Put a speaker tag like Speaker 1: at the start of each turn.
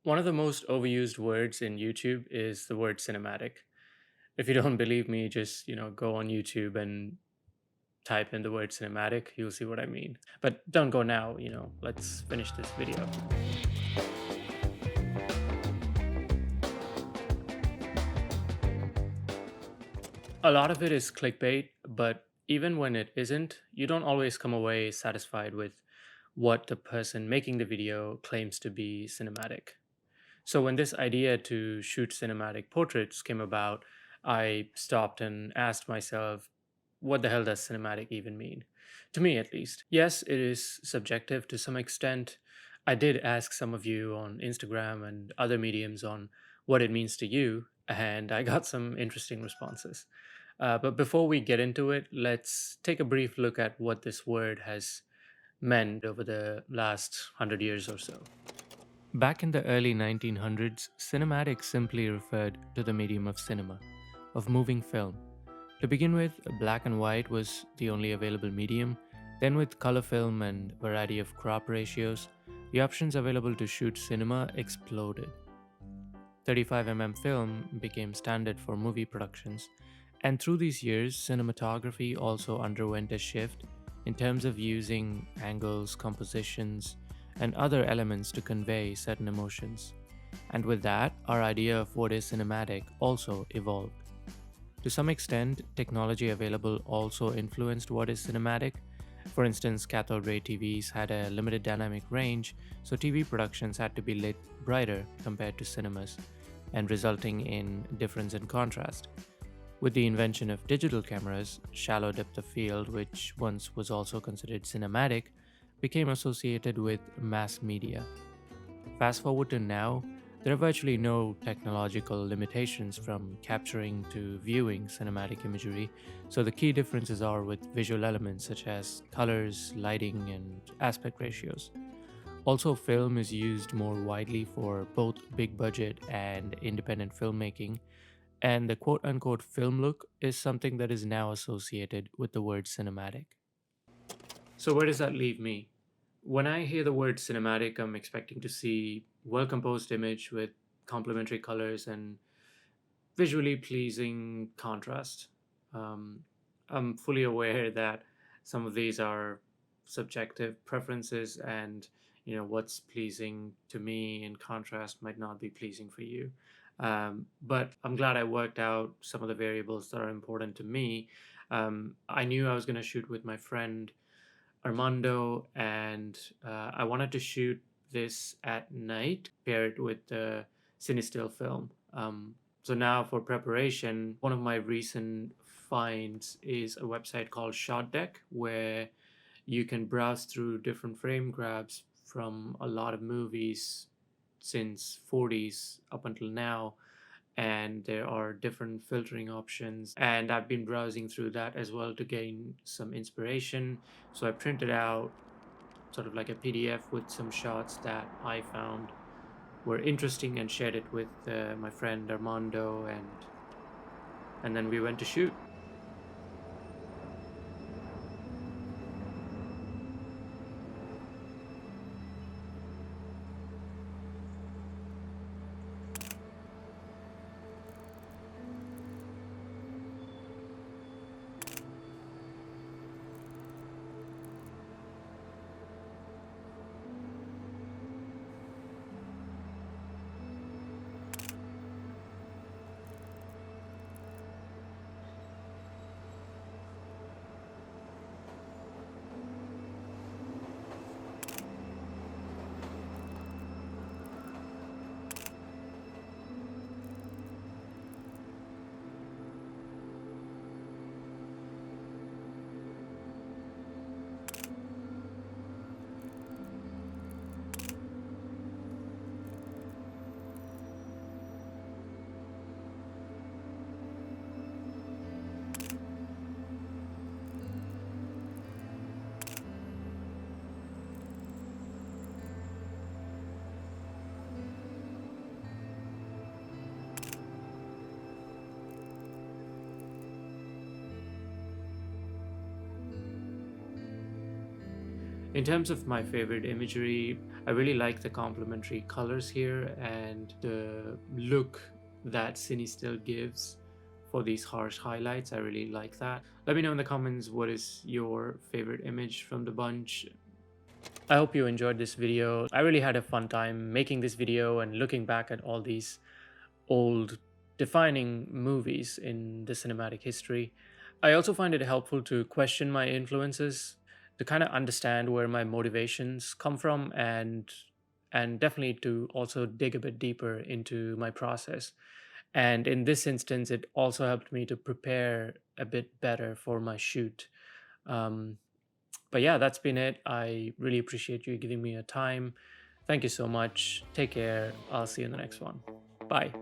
Speaker 1: One of the most overused words in YouTube is the word cinematic. If you don't believe me, just, go on YouTube and type in the word cinematic, you'll see what I mean. But don't go now, let's finish this video. A lot of it is clickbait, but even when it isn't, you don't always come away satisfied with what the person making the video claims to be cinematic. So when this idea to shoot cinematic portraits came about, I stopped and asked myself, what the hell does cinematic even mean? To me, at least. Yes, it is subjective to some extent. I did ask some of you on Instagram and other mediums on what it means to you, and I got some interesting responses. But before we get into it, let's take a brief look at what this word has meant over the last 100 years or so. Back in the early 1900s, cinematic simply referred to the medium of cinema, of moving film. To begin with, black and white was the only available medium. Then, with color film and variety of crop ratios, the options available to shoot cinema exploded. 35 film became standard for movie productions, and through these years, cinematography also underwent a shift in terms of using angles, compositions, and other elements to convey certain emotions. And with that, our idea of what is cinematic also evolved. To some extent, technology available also influenced what is cinematic. For instance, cathode ray TVs had a limited dynamic range, so TV productions had to be lit brighter compared to cinemas, and resulting in difference in contrast. With the invention of digital cameras, shallow depth of field, which once was also considered cinematic, became associated with mass media. Fast forward to now, there are virtually no technological limitations from capturing to viewing cinematic imagery, so the key differences are with visual elements such as colors, lighting, and aspect ratios. Also, film is used more widely for both big budget and independent filmmaking, and the quote unquote film look is something that is now associated with the word cinematic. So, where does that leave me? When I hear the word cinematic, I'm expecting to see well composed image with complementary colors and visually pleasing contrast. Um, I'm fully aware that some of these are subjective preferences, and what's pleasing to me in contrast might not be pleasing for you. But I'm glad I worked out some of the variables that are important to me. I knew I was going to shoot with my friend Armando, and I wanted to shoot this at night, pair it with the CineStill film. So now for preparation, one of my recent finds is a website called ShotDeck, where you can browse through different frame grabs from a lot of movies since 40s up until now, and there are different filtering options, and I've been browsing through that as well to gain some inspiration. So I printed out sort of like a PDF with some shots that I found were interesting and shared it with my friend Armando, and then we went to shoot. In terms of my favorite imagery, I really like the complementary colors here and the look that CineStill gives for these harsh highlights. I really like that. Let me know in the comments what is your favorite image from the bunch. I hope you enjoyed this video. I really had a fun time making this video and looking back at all these old defining movies in the cinematic history. I also find it helpful to question my influences, to kind of understand where my motivations come from, and definitely to also dig a bit deeper into my process. And in this instance, it also helped me to prepare a bit better for my shoot. Um, but yeah, that's been it. I really appreciate you giving me your time. Thank you so much. Take care. I'll see you in the next one. Bye.